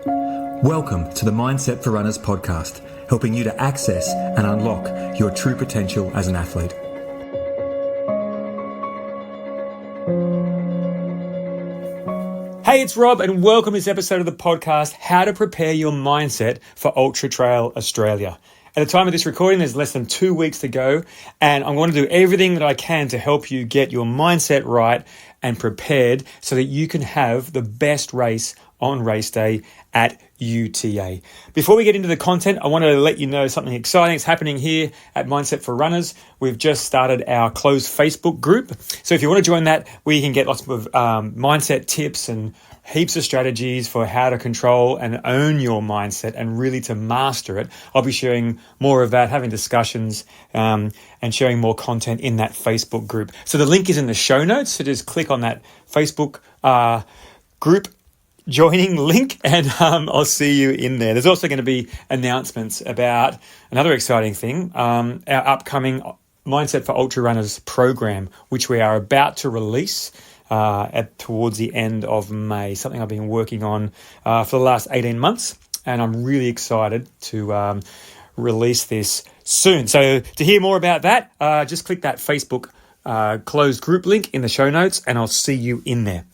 Welcome to the Mindset for Runners podcast, helping you to access and unlock your true potential as an athlete. Hey, it's Rob, and welcome to this episode of the podcast, How to Prepare Your Mindset for Ultra Trail Australia. At the time of this recording, there's less than 2 weeks to go, and I'm going to do everything that I can to help you get your mindset right and prepared so that you can have the best race on race day at UTA. Before we get into the content, I want to let you know something exciting is happening here at Mindset for Runners. We've just started our closed Facebook group. So if you want to join that, we can get lots of mindset tips and heaps of strategies for how to control and own your mindset and really to master it. I'll be sharing more of that, having discussions and sharing more content in that Facebook group. So the link is in the show notes. So just click on that Facebook group joining link and I'll see you in there. There's also going to be announcements about another exciting thing, our upcoming Mindset for Ultra Runners program, which we are about to release towards the end of May, something I've been working on for the last 18 months, and I'm really excited to release this soon. So to hear more about that, just click that Facebook closed group link in the show notes and I'll see you in there.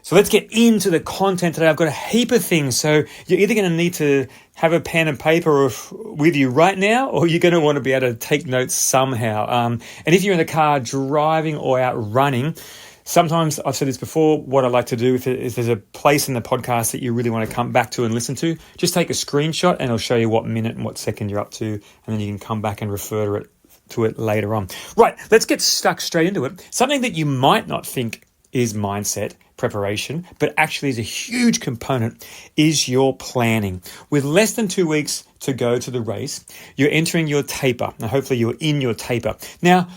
So let's get into the content today. I've got a heap of things. So you're either going to need to have a pen and paper with you right now, or you're going to want to be able to take notes somehow. And if you're in the car driving or out running, sometimes I've said this before, what I like to do, if there's a place in the podcast that you really want to come back to and listen to, just take a screenshot and it'll show you what minute and what second you're up to, and then you can come back and refer to it later on. Right, let's get stuck straight into it. Something that you might not think is mindset preparation, but actually is a huge component, is your planning. With less than 2 weeks to go to the race, you're entering your taper. Now, hopefully you're in your taper. Now,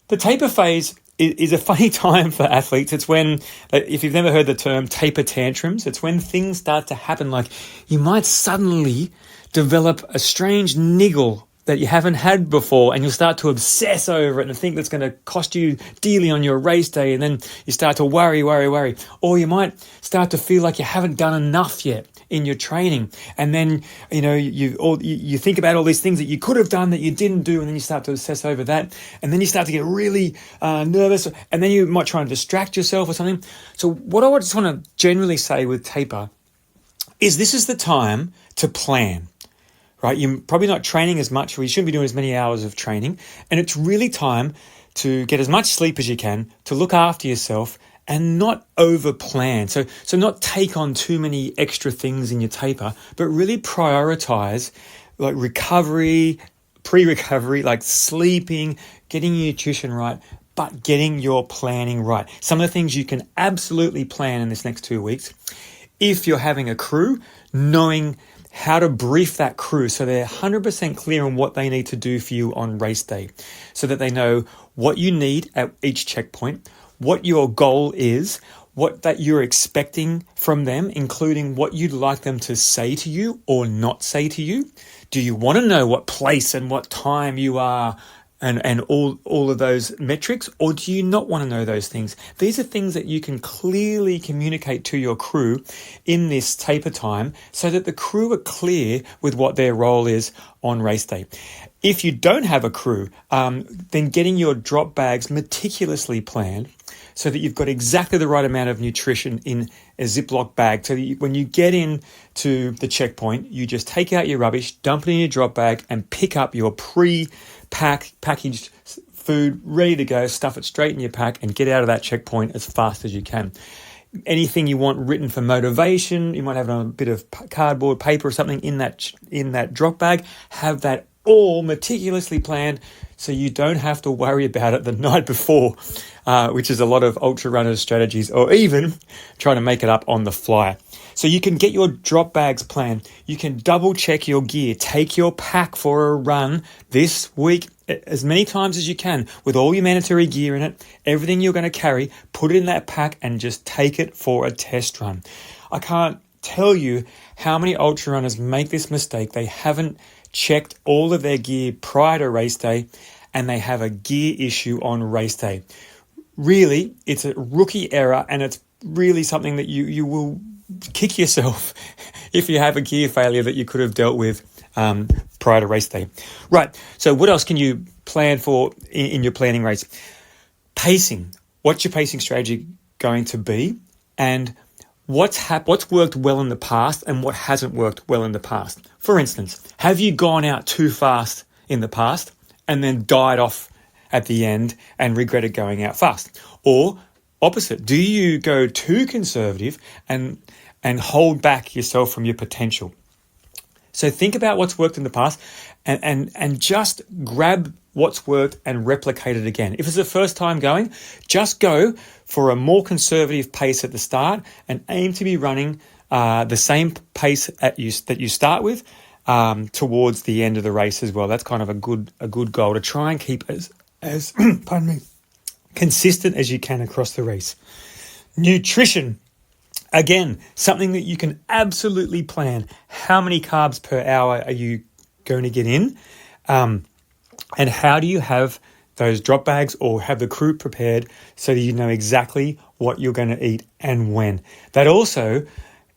the taper phase is a funny time for athletes. It's when, if you've never heard the term taper tantrums, it's when things start to happen. Like you might suddenly develop a strange niggle that you haven't had before, and you'll start to obsess over it and think that's going to cost you dearly on your race day, and then you start to worry. Or you might start to feel like you haven't done enough yet in your training, and then you think about all these things that you could have done that you didn't do, and then you start to obsess over that, and then you start to get really nervous, and then you might try and distract yourself or something. So what I just want to generally say with taper is this is the time to plan. Right, you're probably not training as much, or you shouldn't be doing as many hours of training. And it's really time to get as much sleep as you can, to look after yourself and not over plan. So not take on too many extra things in your taper, but really prioritize like recovery, pre-recovery, like sleeping, getting your nutrition right, but getting your planning right. Some of the things you can absolutely plan in this next 2 weeks. If you're having a crew, knowing how to brief that crew so they're 100% clear on what they need to do for you on race day, so that they know what you need at each checkpoint, what your goal is, what that you're expecting from them, including what you'd like them to say to you or not say to you. Do you want to know what place and what time you are and all of those metrics, or do you not want to know those things? These are things that you can clearly communicate to your crew in this taper time so that the crew are clear with what their role is on race day. If you don't have a crew, then getting your drop bags meticulously planned so that you've got exactly the right amount of nutrition in a Ziploc bag. So that when you get in to the checkpoint, you just take out your rubbish, dump it in your drop bag, and pick up your packaged food ready to go, stuff it straight in your pack and get out of that checkpoint as fast as you can. Anything you want written for motivation, you might have a bit of cardboard, paper or something in that drop bag, have that all meticulously planned so you don't have to worry about it the night before, which is a lot of ultra runners' strategies, or even trying to make it up on the fly. So you can get your drop bags planned. You can double check your gear. Take your pack for a run this week as many times as you can with all your mandatory gear in it, everything you're going to carry, put it in that pack and just take it for a test run. I can't tell you how many ultra runners make this mistake. They haven't checked all of their gear prior to race day and they have a gear issue on race day. Really, it's a rookie error, and it's really something that you will kick yourself if you have a gear failure that you could have dealt with prior to race day. Right, so what else can you plan for in your planning race? Pacing. What's your pacing strategy going to be? And what's worked well in the past and what hasn't worked well in the past? For instance, have you gone out too fast in the past and then died off at the end and regretted going out fast? Or opposite, do you go too conservative and hold back yourself from your potential? So think about what's worked in the past and just grab what's worked and replicate it again. If it's the first time going, just go for a more conservative pace at the start and aim to be running the same pace that you start with towards the end of the race as well. That's kind of a good goal to try and keep as pardon me, consistent as you can across the race. Nutrition. Again, something that you can absolutely plan. How many carbs per hour are you going to get in? And how do you have those drop bags or have the crew prepared so that you know exactly what you're going to eat and when? That also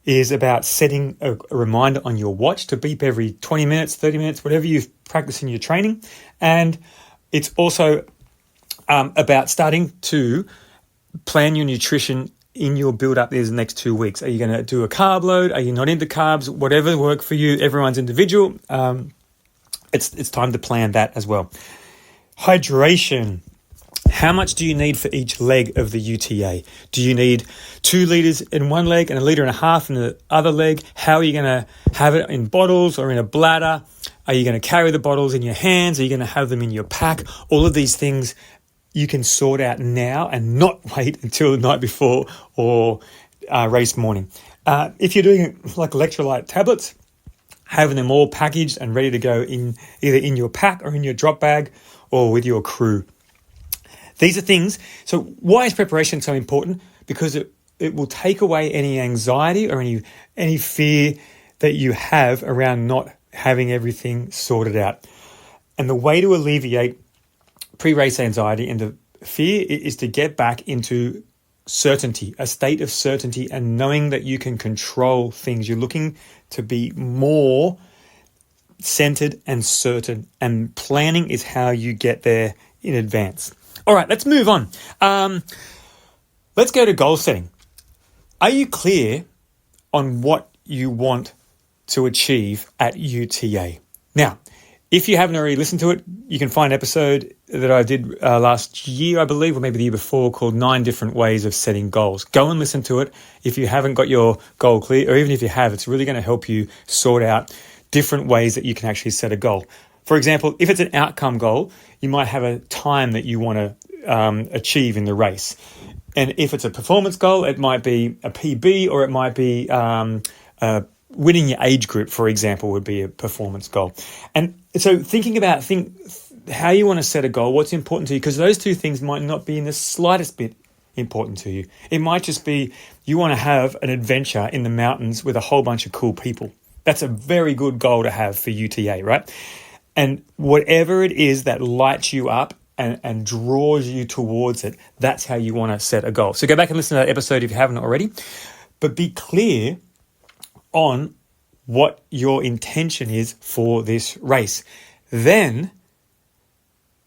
is about setting a reminder on your watch to beep every 20 minutes, 30 minutes, whatever you practice in your training. And it's also about starting to plan your nutrition in your build-up these next 2 weeks. Are you going to do a carb load? Are you not into carbs? Whatever works for you. Everyone's individual. It's time to plan that as well. Hydration. How much do you need for each leg of the UTA? Do you need 2 litres in one leg and 1.5 litres in the other leg? How are you going to have it in bottles or in a bladder? Are you going to carry the bottles in your hands? Are you going to have them in your pack? All of these things you can sort out now and not wait until the night before or race morning. If you're doing like electrolyte tablets, having them all packaged and ready to go in either in your pack or in your drop bag or with your crew. These are things. So why is preparation so important? Because it will take away any anxiety or any fear that you have around not having everything sorted out. And the way to alleviate pre-race anxiety and the fear is to get back into certainty, a state of certainty and knowing that you can control things. You're looking to be more centered and certain, and planning is how you get there in advance. All right, let's move on. Let's go to goal setting. Are you clear on what you want to achieve at UTA? Now, if you haven't already listened to it, you can find an episode that I did last year, I believe, or maybe the year before, called 9 Different Ways of Setting Goals. Go and listen to it if you haven't got your goal clear, or even if you have, it's really going to help you sort out different ways that you can actually set a goal. For example, if it's an outcome goal, you might have a time that you want to achieve in the race. And if it's a performance goal, it might be a PB or it might be winning your age group, for example, would be a performance goal. And so thinking about how you want to set a goal, what's important to you, because those two things might not be in the slightest bit important to you. It might just be you want to have an adventure in the mountains with a whole bunch of cool people. That's a very good goal to have for UTA, right? And whatever it is that lights you up and draws you towards it, that's how you want to set a goal. So go back and listen to that episode if you haven't already, but be clear on what your intention is for this race. Then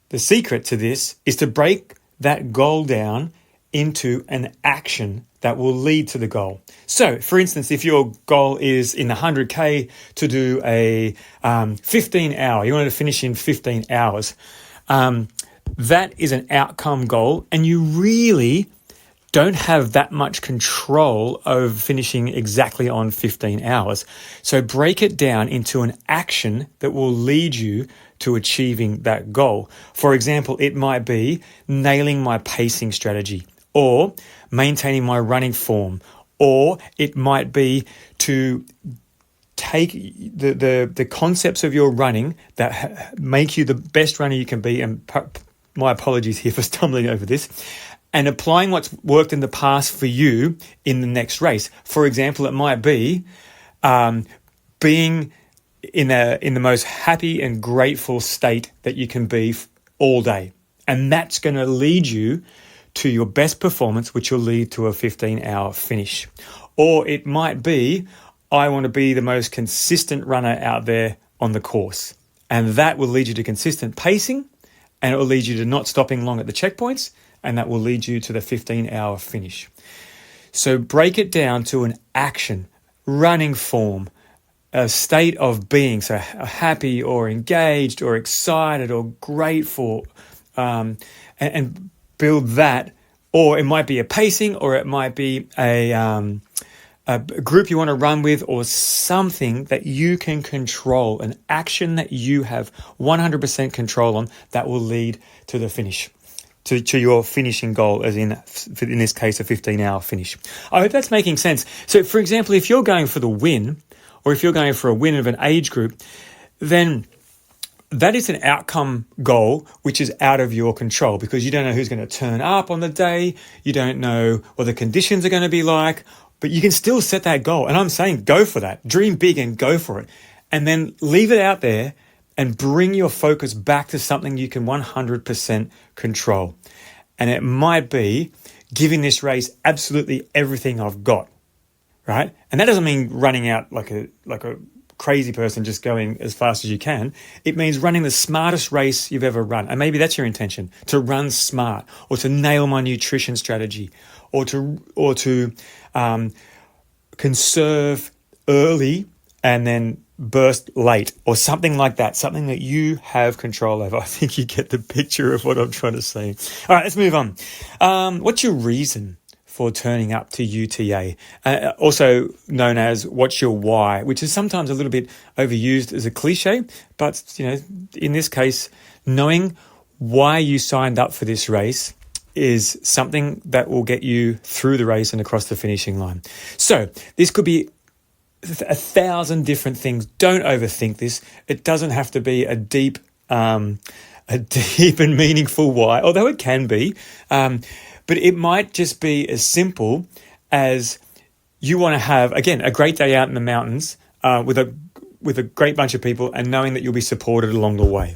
the secret to this is to break that goal down into an action that will lead to the goal. So, for instance, if your goal is in the 100K to do a 15 hour, you want to finish in 15 hours, that is an outcome goal, and you really don't have that much control over finishing exactly on 15 hours. So break it down into an action that will lead you to achieving that goal. For example, it might be nailing my pacing strategy, or maintaining my running form, or it might be to take the concepts of your running that make you the best runner you can be, and my apologies here for stumbling over this, and applying what's worked in the past for you in the next race. For example, it might be being in the most happy and grateful state that you can be all day. And that's going to lead you to your best performance, which will lead to a 15-hour finish. Or it might be, I want to be the most consistent runner out there on the course. And that will lead you to consistent pacing, and it will lead you to not stopping long at the checkpoints, and that will lead you to the 15-hour finish. So break it down to an action, running form, a state of being, so happy or engaged or excited or grateful, and build that. Or it might be a pacing, or it might be a group you want to run with, or something that you can control, an action that you have 100% control on that will lead to the finish, to your finishing goal, as in this case, a 15-hour finish. I hope that's making sense. So, for example, if you're going for the win, or if you're going for a win of an age group, then that is an outcome goal which is out of your control, because you don't know who's going to turn up on the day. You don't know what the conditions are going to be like, but you can still set that goal. And I'm saying go for that. Dream big and go for it. And then leave it out there and bring your focus back to something you can 100% control. And it might be giving this race absolutely everything I've got, right? And that doesn't mean running out like a crazy person just going as fast as you can. It means running the smartest race you've ever run. And maybe that's your intention, to run smart, or to nail my nutrition strategy, or to conserve early and then burst late, or something like that, something that you have control over. I think you get the picture of what I'm trying to say. All right, let's move on. What's your reason for turning up to UTA? Also known as what's your why, which is sometimes a little bit overused as a cliche, but in this case, knowing why you signed up for this race is something that will get you through the race and across the finishing line. So this could be 1,000 different things. Don't overthink this. It doesn't have to be a deep and meaningful why, although it can be. But it might just be as simple as you want to have, again, a great day out in the mountains with a great bunch of people, and knowing that you'll be supported along the way.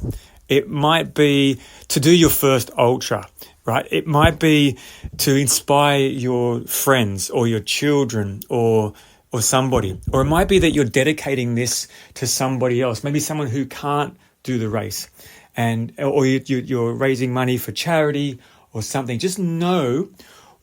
It might be to do your first ultra, right? It might be to inspire your friends or your children or somebody. Or it might be that you're dedicating this to somebody else, maybe someone who can't do the race, or you're raising money for charity or something. Just know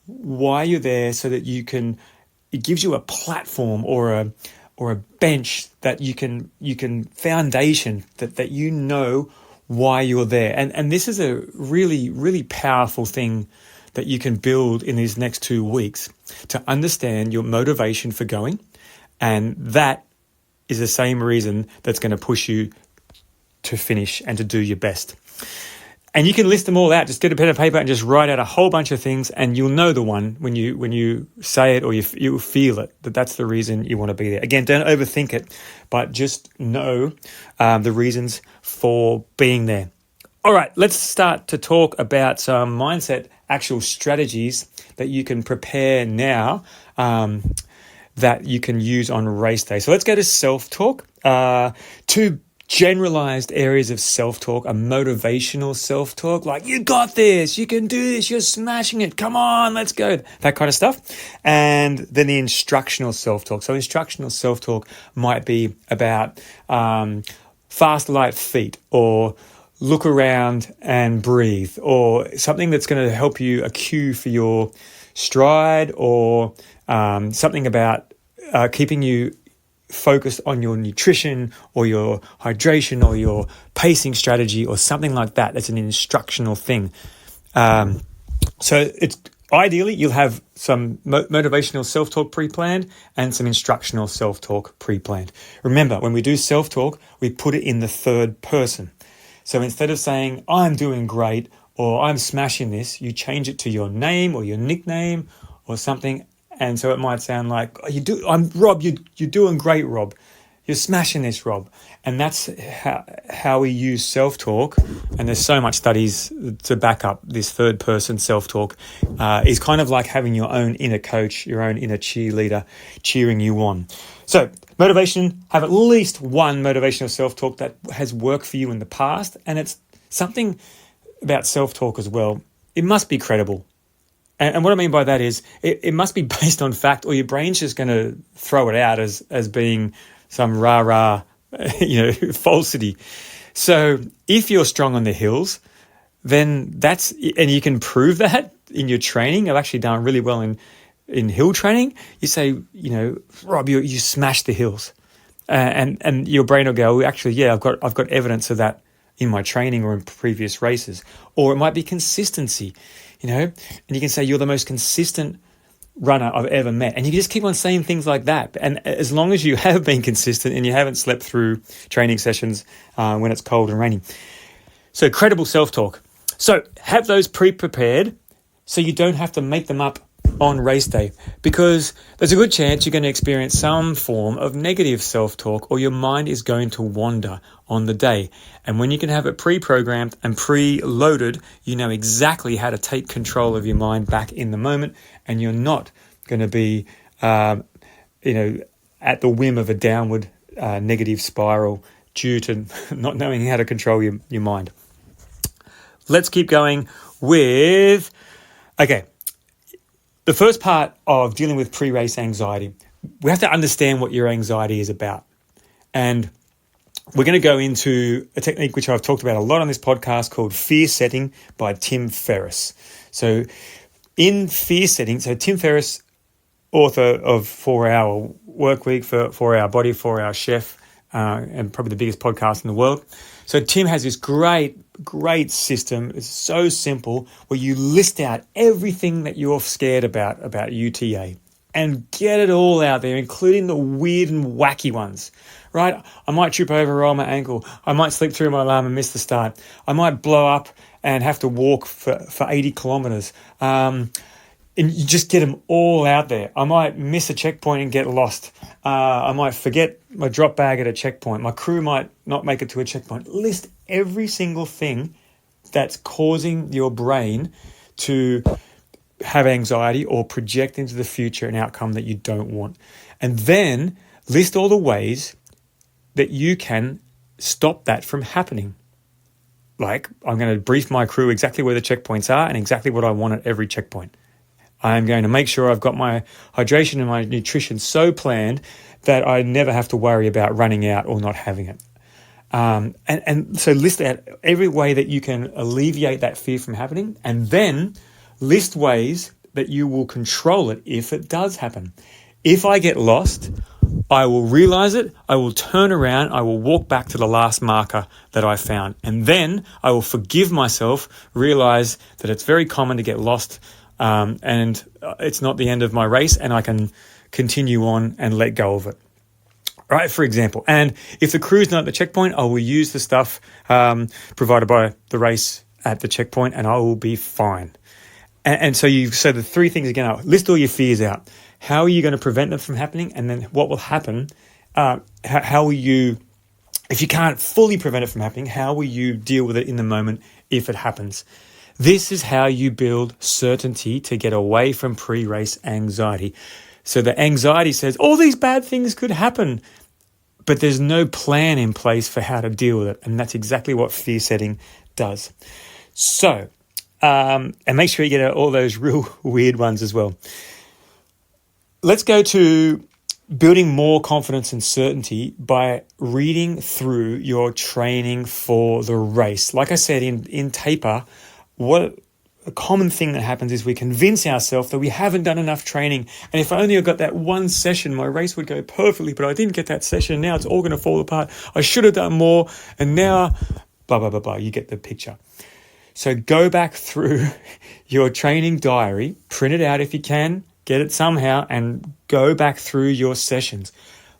why you're there, so that it gives you a platform or a bench that you can foundation that you know why you're there. And this is a really, really powerful thing that you can build in these next 2 weeks, to understand your motivation for going. And that is the same reason that's going to push you to finish and to do your best. And you can list them all out. Just get a pen and paper and just write out a whole bunch of things, and you'll know the one when you say it, or you feel it, that's the reason you want to be there. Again, don't overthink it, but just know the reasons for being there. All right, let's start to talk about some mindset, actual strategies that you can prepare now that you can use on race day. So let's go to self-talk. Two generalized areas of self-talk: a motivational self-talk, like you got this, you can do this, you're smashing it, come on, let's go, that kind of stuff. And then the instructional self-talk. So instructional self-talk might be about fast, light feet, or look around and breathe, or something that's going to help you, a cue for your stride, or something about keeping you focused on your nutrition or your hydration or your pacing strategy or something like that. That's an instructional thing. So it's ideally you'll have some motivational self-talk pre-planned and some instructional self-talk pre-planned. Remember, when we do self-talk, we put it in the third person. So instead of saying, I'm doing great or I'm smashing this, you change it to your name or your nickname or something. And so it might sound like, I'm Rob, you're doing great, Rob. You're smashing this, Rob. And that's how we use self-talk. And there's so much studies to back up this third person self-talk. Is kind of like having your own inner coach, your own inner cheerleader cheering you on. So motivation, have at least one motivational self-talk that has worked for you in the past. And it's something about self-talk as well. It must be credible. And what I mean by that is it must be based on fact, or your brain's just going to throw it out as being some rah-rah, falsity. So if you're strong on the hills, then and you can prove that in your training. I've actually done really well in hill training. You say, Rob, you smash the hills. And your brain will go, actually, yeah, I've got evidence of that in my training or in previous races. Or it might be consistency, and you can say you're the most consistent runner I've ever met. And you can just keep on saying things like that. And as long as you have been consistent and you haven't slept through training sessions when it's cold and rainy. So credible self-talk. So have those pre-prepared so you don't have to make them up on race day, because there's a good chance you're going to experience some form of negative self-talk, or your mind is going to wander on the day. And when you can have it pre-programmed and pre-loaded, you know exactly how to take control of your mind back in the moment, and you're not going to be, at the whim of a downward negative spiral due to not knowing how to control your mind. Let's keep going with, the first part of dealing with pre-race anxiety. We have to understand what your anxiety is about. And we're going to go into a technique which I've talked about a lot on this podcast called fear setting by Tim Ferriss. So in fear setting, Tim Ferriss, author of 4-Hour Workweek, 4-Hour Body, 4-Hour Chef, and probably the biggest podcast in the world. So Tim has this great system. It's so simple, where you list out everything that you're scared about UTA and get it all out there, including the weird and wacky ones, right? I might trip over, roll my ankle. I might sleep through my alarm and miss the start. I might blow up and have to walk for 80 kilometers. And you just get them all out there. I might miss a checkpoint and get lost. I might forget my drop bag at a checkpoint. My crew might not make it to a checkpoint. List every single thing that's causing your brain to have anxiety or project into the future an outcome that you don't want. And then list all the ways that you can stop that from happening. Like, I'm going to brief my crew exactly where the checkpoints are and exactly what I want at every checkpoint. I'm going to make sure I've got my hydration and my nutrition so planned that I never have to worry about running out or not having it. And so list out every way that you can alleviate that fear from happening, and then list ways that you will control it if it does happen. If I get lost, I will realize it, I will turn around, I will walk back to the last marker that I found, and then I will forgive myself, realize that it's very common to get lost, and it's not the end of my race, and I can continue on and let go of it. Right, for example. And if the crew's not at the checkpoint, I will use the stuff provided by the race at the checkpoint, and I will be fine. And so the three things again are: list all your fears out. How are you going to prevent them from happening? And then what will happen? How will you, if you can't fully prevent it from happening, how will you deal with it in the moment if it happens? This is how you build certainty to get away from pre-race anxiety. So the anxiety says, all these bad things could happen, but there's no plan in place for how to deal with it. And that's exactly what fear setting does. So, and make sure you get all those real weird ones as well. Let's go to building more confidence and certainty by reading through your training for the race. Like I said, in taper, what a common thing that happens is we convince ourselves that we haven't done enough training. And if I only got that one session, my race would go perfectly, but I didn't get that session. Now it's all going to fall apart. I should have done more. And now, blah, blah, blah, blah. You get the picture. So go back through your training diary, print it out if you can, get it somehow, and go back through your sessions.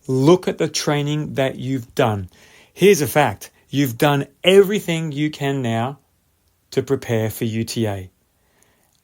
Look at the training that you've done. Here's a fact. You've done everything you can now to prepare for UTA.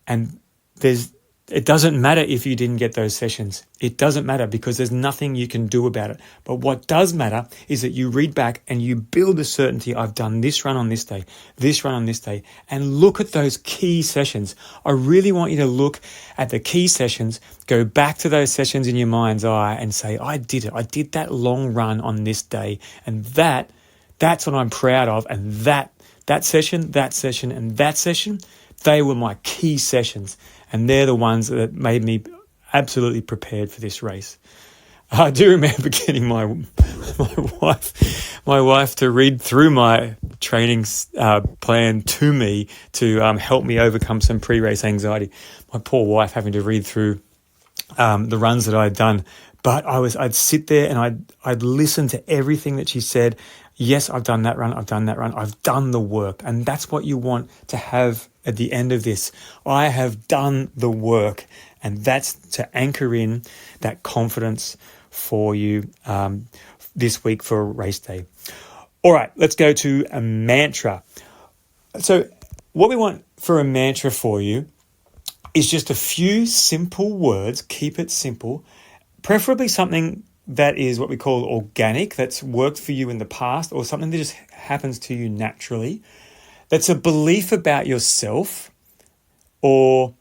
And it doesn't matter if you didn't get those sessions. It doesn't matter, because there's nothing you can do about it. But what does matter is that you read back and you build the certainty. I've done this run on this day, this run on this day, and look at those key sessions. I really want you to look at the key sessions, go back to those sessions in your mind's eye and say, I did it. I did that long run on this day. And that's what I'm proud of. And that session, and that session, they were my key sessions. And they're the ones that made me absolutely prepared for this race. I do remember getting my wife to read through my training plan to me to help me overcome some pre-race anxiety. My poor wife having to read through the runs that I'd done, but I'd sit there and I'd listen to everything that she said. Yes, I've done that run. I've done the work, and that's what you want to have at the end of this. I have done the work, and that's to anchor in that confidence for you this week for race day. All right, let's go to a mantra. So what we want for a mantra for you is just a few simple words. Keep it simple, preferably something that is what we call organic, that's worked for you in the past, or something that just happens to you naturally, that's a belief about yourself, or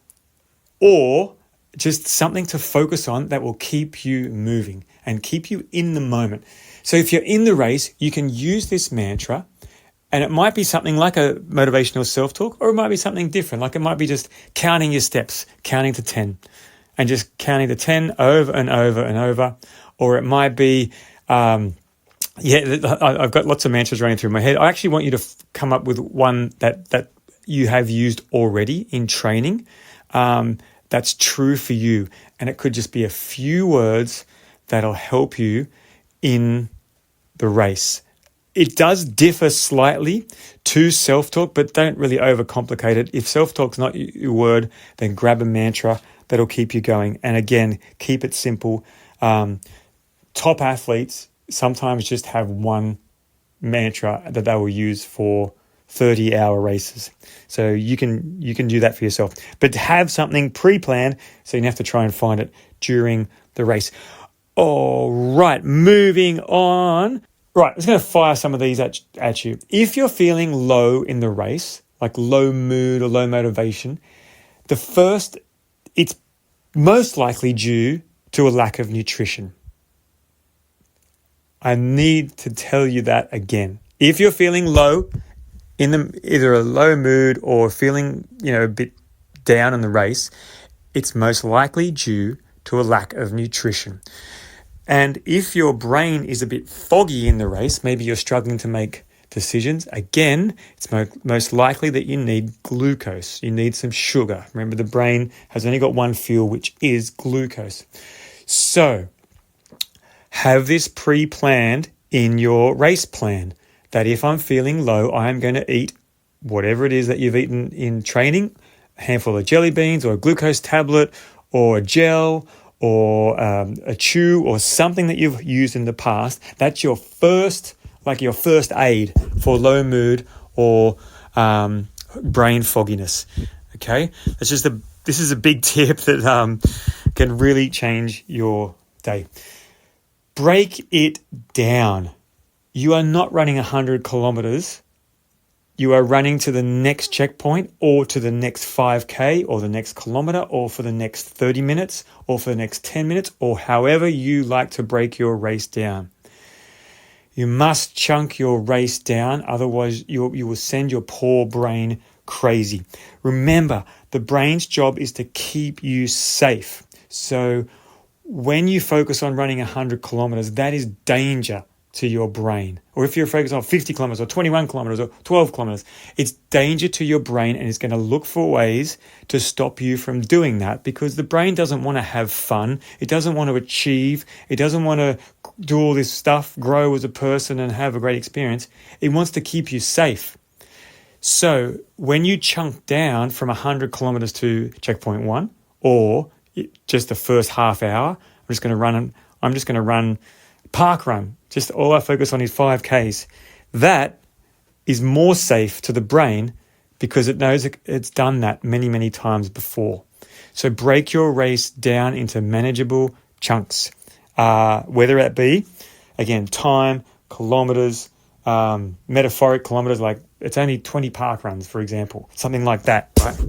just something to focus on that will keep you moving and keep you in the moment. So if you're in the race, you can use this mantra, and it might be something like a motivational self-talk, or it might be something different. Like it might be just counting your steps, counting to 10, and just counting to 10 over and over and over. Or it might be, I've got lots of mantras running through my head. I actually want you to come up with one that you have used already in training, that's true for you. And it could just be a few words that'll help you in the race. It does differ slightly to self-talk, but don't really overcomplicate it. If self-talk's not your word, then grab a mantra that'll keep you going. And again, keep it simple. Top athletes sometimes just have one mantra that they will use for 30-hour races. So you can do that for yourself. But have something pre-planned so you don't have to try and find it during the race. All right, moving on. Right, I'm just going to fire some of these at you. If you're feeling low in the race, like low mood or low motivation, it's most likely due to a lack of nutrition. I need to tell you that again. If you're feeling low, either a low mood or feeling, a bit down in the race, it's most likely due to a lack of nutrition. And if your brain is a bit foggy in the race, maybe you're struggling to make decisions, again, it's most likely that you need glucose. You need some sugar. Remember, the brain has only got one fuel, which is glucose. So have this pre-planned in your race plan, that if I'm feeling low, I am going to eat whatever it is that you've eaten in training, a handful of jelly beans or a glucose tablet or a gel or a chew or something that you've used in the past. That's your first aid for low mood or brain fogginess. Okay, this is a big tip that can really change your day. Break it down. You are not running 100 kilometers. You are running to the next checkpoint or to the next 5K or the next kilometer or for the next 30 minutes or for the next 10 minutes or however you like to break your race down. You must chunk your race down, otherwise you will send your poor brain crazy. Remember, the brain's job is to keep you safe. So when you focus on running 100 kilometers, that is danger to your brain. Or if you're focused on 50 kilometers or 21 kilometers or 12 kilometers, it's danger to your brain, and it's going to look for ways to stop you from doing that, because the brain doesn't want to have fun. It doesn't want to achieve. It doesn't want to do all this stuff, grow as a person and have a great experience. It wants to keep you safe. So when you chunk down from 100 kilometers to checkpoint 1, or just the first half hour, I'm just going to run park run. Just all I focus on is 5Ks. That is more safe to the brain because it knows it's done that many, many times before. So break your race down into manageable chunks, whether it be, again, time, kilometers, metaphoric kilometers, like it's only 20 park runs, for example, something like that. Right?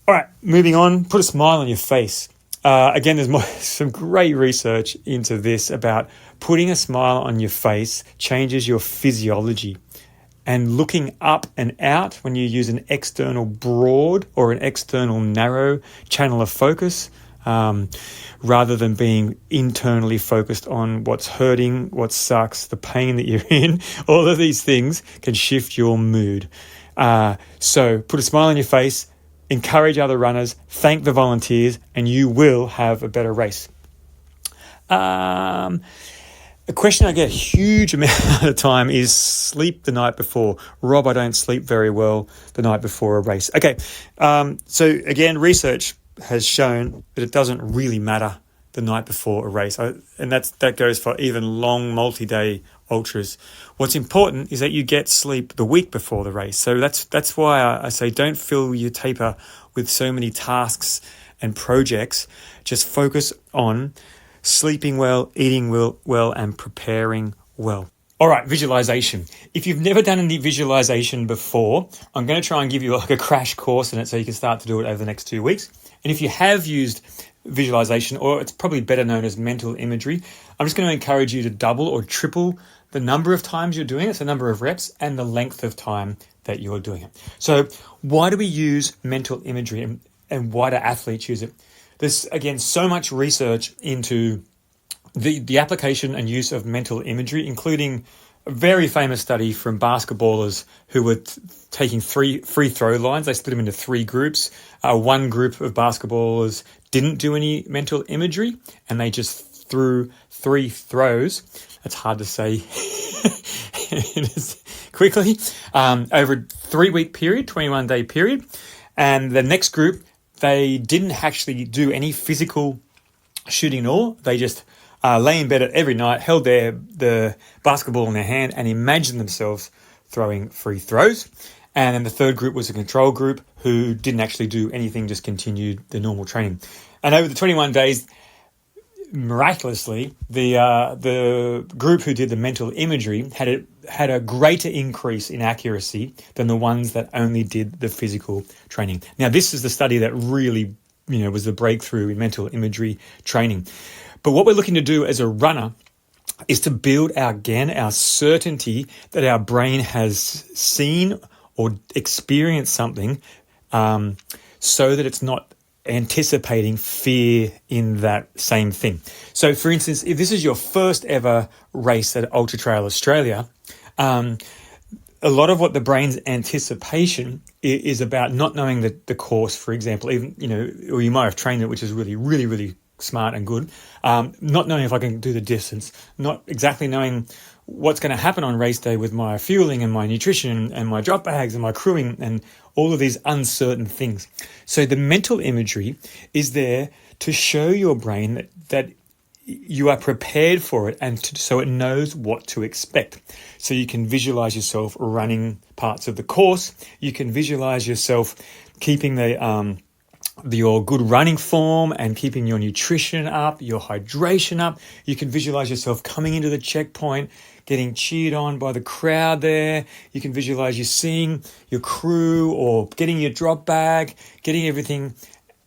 All right, moving on, put a smile on your face. Again, there's some great research into this about putting a smile on your face changes your physiology. and looking up and out when you use an external broad or an external narrow channel of focus, rather than being internally focused on what's hurting, what sucks, the pain that you're in. All of these things can shift your mood. So put a smile on your face, encourage other runners, thank the volunteers, and you will have a better race. A question I get a huge amount of time is sleep the night before. Rob, I don't sleep very well the night before a race. Okay, so again, research has shown that it doesn't really matter the night before a race, and that goes for even long multi-day ultras. What's important is that you get sleep the week before the race. So that's why I say don't fill your taper with so many tasks and projects. Just focus on sleeping well, eating well, and preparing well. All right, visualization. If you've never done any visualization before, I'm going to try and give you like a crash course in it so you can start to do it over the next 2 weeks. And if you have used visualization, or it's probably better known as mental imagery, I'm just going to encourage you to double or triple the number of times you're doing it, so number of reps, and the length of time that you're doing it. So why do we use mental imagery, and why do athletes use it? There's, again, so much research into the application and use of mental imagery, including a very famous study from basketballers who were taking three free throw lines. They split them into 3 groups. One group of basketballers didn't do any mental imagery, and they just threw 3 throws. That's hard to say quickly. Over a 3-week period, 21-day period. And the next group, they didn't actually do any physical shooting at all. They just lay in bed every night, held the basketball in their hand, and imagined themselves throwing free throws. And then the third group was a control group who didn't actually do anything, just continued the normal training. And over the 21 days, miraculously, the group who did the mental imagery had a greater increase in accuracy than the ones that only did the physical training. Now, this is the study that really, was the breakthrough in mental imagery training. But what we're looking to do as a runner is to build our certainty that our brain has seen or experienced something, so that it's not anticipating fear in that same thing. So, for instance, if this is your first ever race at Ultra Trail Australia, a lot of what the brain's anticipation is about not knowing the course, for example, even, or you might have trained it, which is really, really, really smart and good. Not knowing if I can do the distance, not exactly knowing what's going to happen on race day with my fueling and my nutrition and my drop bags and my crewing and all of these uncertain things. So the mental imagery is there to show your brain that you are prepared for it, and so it knows what to expect. So you can visualize yourself running parts of the course. You can visualize yourself keeping your good running form and keeping your nutrition up, your hydration up. You can visualize yourself coming into the checkpoint, getting cheered on by the crowd there. You can visualize you seeing your crew or getting your drop bag, getting everything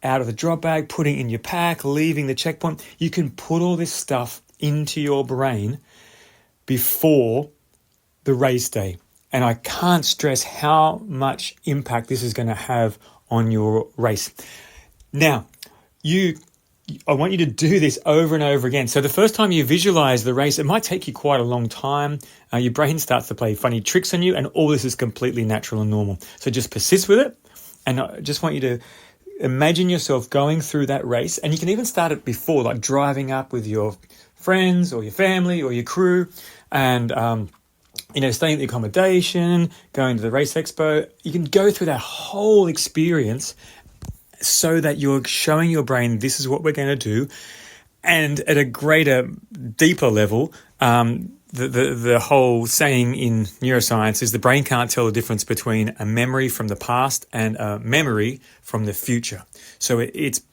out of the drop bag, putting in your pack, leaving the checkpoint. You can put all this stuff into your brain before the race day. And I can't stress how much impact this is going to have on your race. Now, I want you to do this over and over again. So the first time you visualize the race, it might take you quite a long time. Your brain starts to play funny tricks on you, and all this is completely natural and normal. So just persist with it. And I just want you to imagine yourself going through that race. And you can even start it before, like driving up with your friends or your family or your crew, and staying at the accommodation, going to the race expo. You can go through that whole experience so that you're showing your brain this is what we're going to do. And at a greater, deeper level, the whole saying in neuroscience is the brain can't tell the difference between a memory from the past and a memory from the future. So it's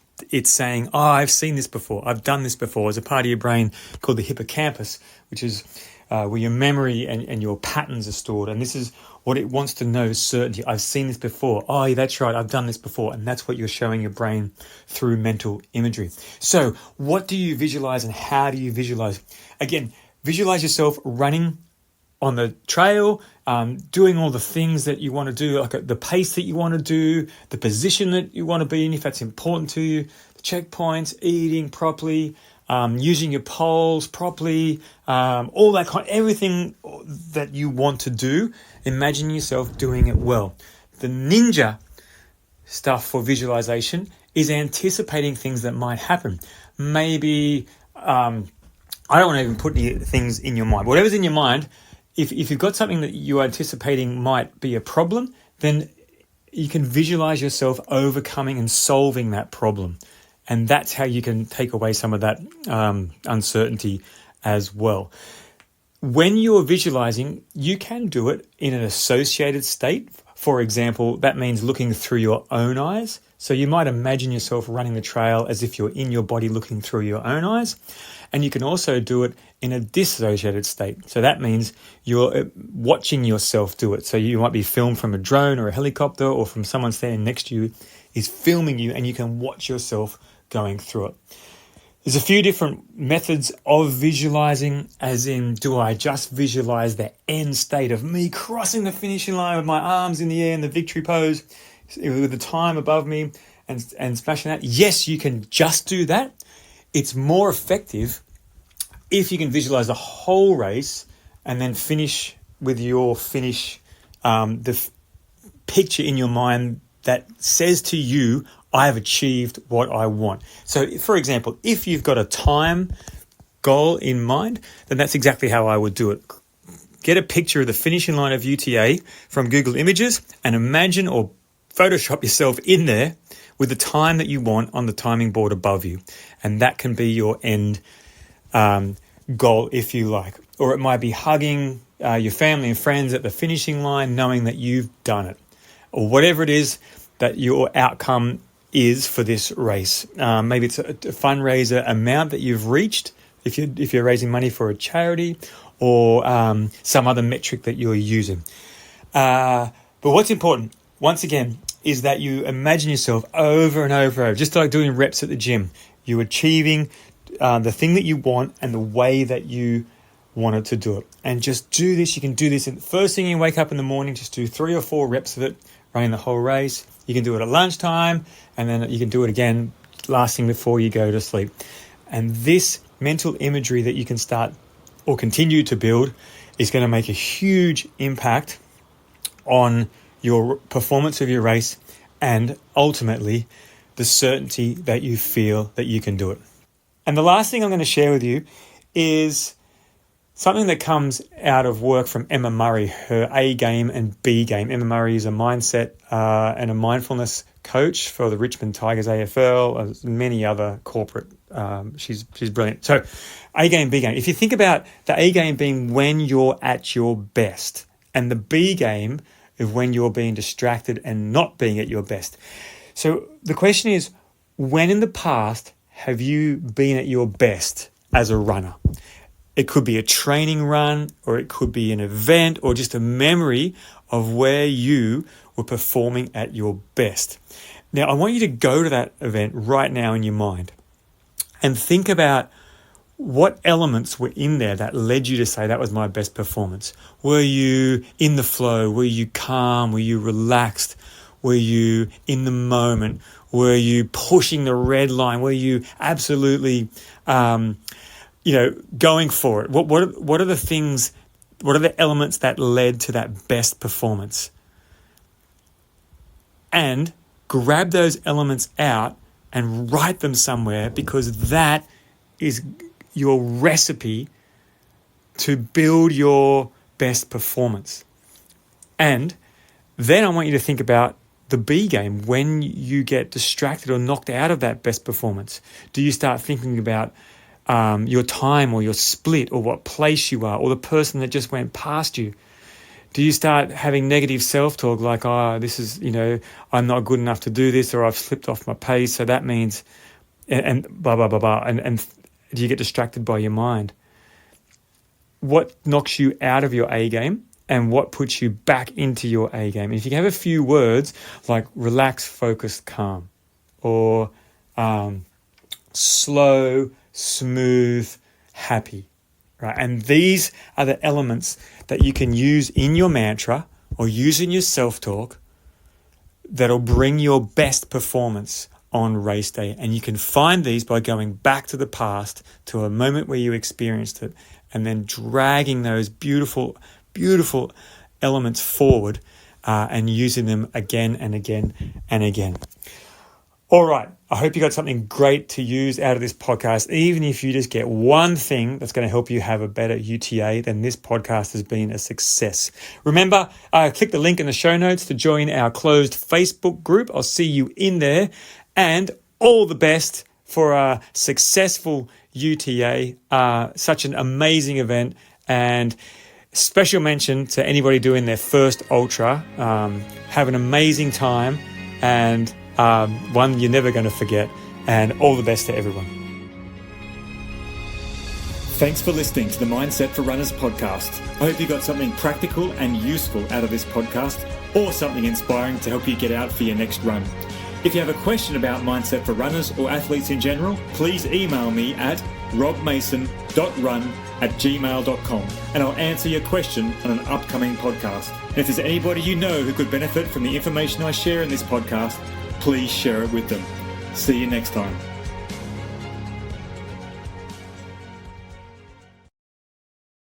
saying, I've seen this before, I've done this before. There's a part of your brain called the hippocampus, which is where your memory and your patterns are stored. And this is what it wants to know, certainty. I've seen this before. Oh, yeah, that's right, I've done this before. And that's what you're showing your brain through mental imagery. So what do you visualize and how do you visualize? Again, visualize yourself running on the trail, doing all the things that you want to do, like at the pace that you want to do, the position that you want to be in, if that's important to you, the checkpoints, eating properly, using your poles properly, all that everything that you want to do, imagine yourself doing it well. The ninja stuff for visualization is anticipating things that might happen. Maybe, I don't want to even put any things in your mind. Whatever's in your mind, if you've got something that you're anticipating might be a problem, then you can visualize yourself overcoming and solving that problem. And that's how you can take away some of that uncertainty as well. When you're visualizing, you can do it in an associated state. For example, that means looking through your own eyes. So you might imagine yourself running the trail as if you're in your body looking through your own eyes. And you can also do it in a dissociated state. So that means you're watching yourself do it. So you might be filmed from a drone or a helicopter, or from someone standing next to you is filming you, and you can watch yourself going through it. There's a few different methods of visualizing, as in, do I just visualize the end state of me crossing the finishing line with my arms in the air in the victory pose with the time above me and smashing that? Yes, you can just do that. It's more effective if you can visualize the whole race and then finish with your finish, picture in your mind that says to you, I have achieved what I want. So, for example, if you've got a time goal in mind, then that's exactly how I would do it. Get a picture of the finishing line of UTA from Google Images and imagine or Photoshop yourself in there with the time that you want on the timing board above you. And that can be your end goal, if you like. Or it might be hugging your family and friends at the finishing line, knowing that you've done it. Or whatever it is that your outcome is for this race. Maybe it's a fundraiser amount that you've reached if you're raising money for a charity, or some other metric that you're using. But what's important, once again, is that you imagine yourself over and over, just like doing reps at the gym. You're achieving the thing that you want and the way that you wanted to do it. And just do this. You can do this first thing you wake up in the morning. Just do 3 or 4 reps of it, running the whole race. You can do it at lunchtime, and then you can do it again last thing before you go to sleep. And this mental imagery that you can start or continue to build is going to make a huge impact on your performance of your race, and ultimately the certainty that you feel that you can do it. And the last thing I'm going to share with you is something that comes out of work from Emma Murray, her A game and B game. Emma Murray is a mindset and a mindfulness coach for the Richmond Tigers AFL, many other corporate. She's brilliant. So A game, B game. If you think about the A game being when you're at your best, and the B game of when you're being distracted and not being at your best. So the question is, when in the past have you been at your best as a runner? It could be a training run, or it could be an event, or just a memory of where you were performing at your best. Now, I want you to go to that event right now in your mind and think about what elements were in there that led you to say that was my best performance. Were you in the flow? Were you calm? Were you relaxed? Were you in the moment? Were you pushing the red line? Were you absolutely going for it? What are the things, what are the elements that led to that best performance? And grab those elements out and write them somewhere, because that is your recipe to build your best performance. And then I want you to think about the B game. When you get distracted or knocked out of that best performance, do you start thinking about your time or your split or what place you are or the person that just went past you? Do you start having negative self-talk like, this is, I'm not good enough to do this, or I've slipped off my pace, so that means, and blah, blah, blah, blah. And do you get distracted by your mind? What knocks you out of your A game and what puts you back into your A game? And if you have a few words like relax, focused, calm, or slow, smooth, happy, right? And these are the elements that you can use in your mantra or use in your self-talk that'll bring your best performance on race day. And you can find these by going back to the past, to a moment where you experienced it, and then dragging those beautiful, beautiful elements forward and using them again and again and again. All right, I hope you got something great to use out of this podcast. Even if you just get one thing that's going to help you have a better UTA, then this podcast has been a success. Remember, click the link in the show notes to join our closed Facebook group. I'll see you in there. And all the best for a successful UTA, such an amazing event. And special mention to anybody doing their first ultra. Have an amazing time and one you're never going to forget. And all the best to everyone. Thanks for listening to the Mindset for Runners podcast. I hope you got something practical and useful out of this podcast, or something inspiring to help you get out for your next run. If you have a question about Mindset for Runners or athletes in general, please email me at robmason.run@gmail.com and I'll answer your question on an upcoming podcast. And if there's anybody you know who could benefit from the information I share in this podcast, please share it with them. See you next time.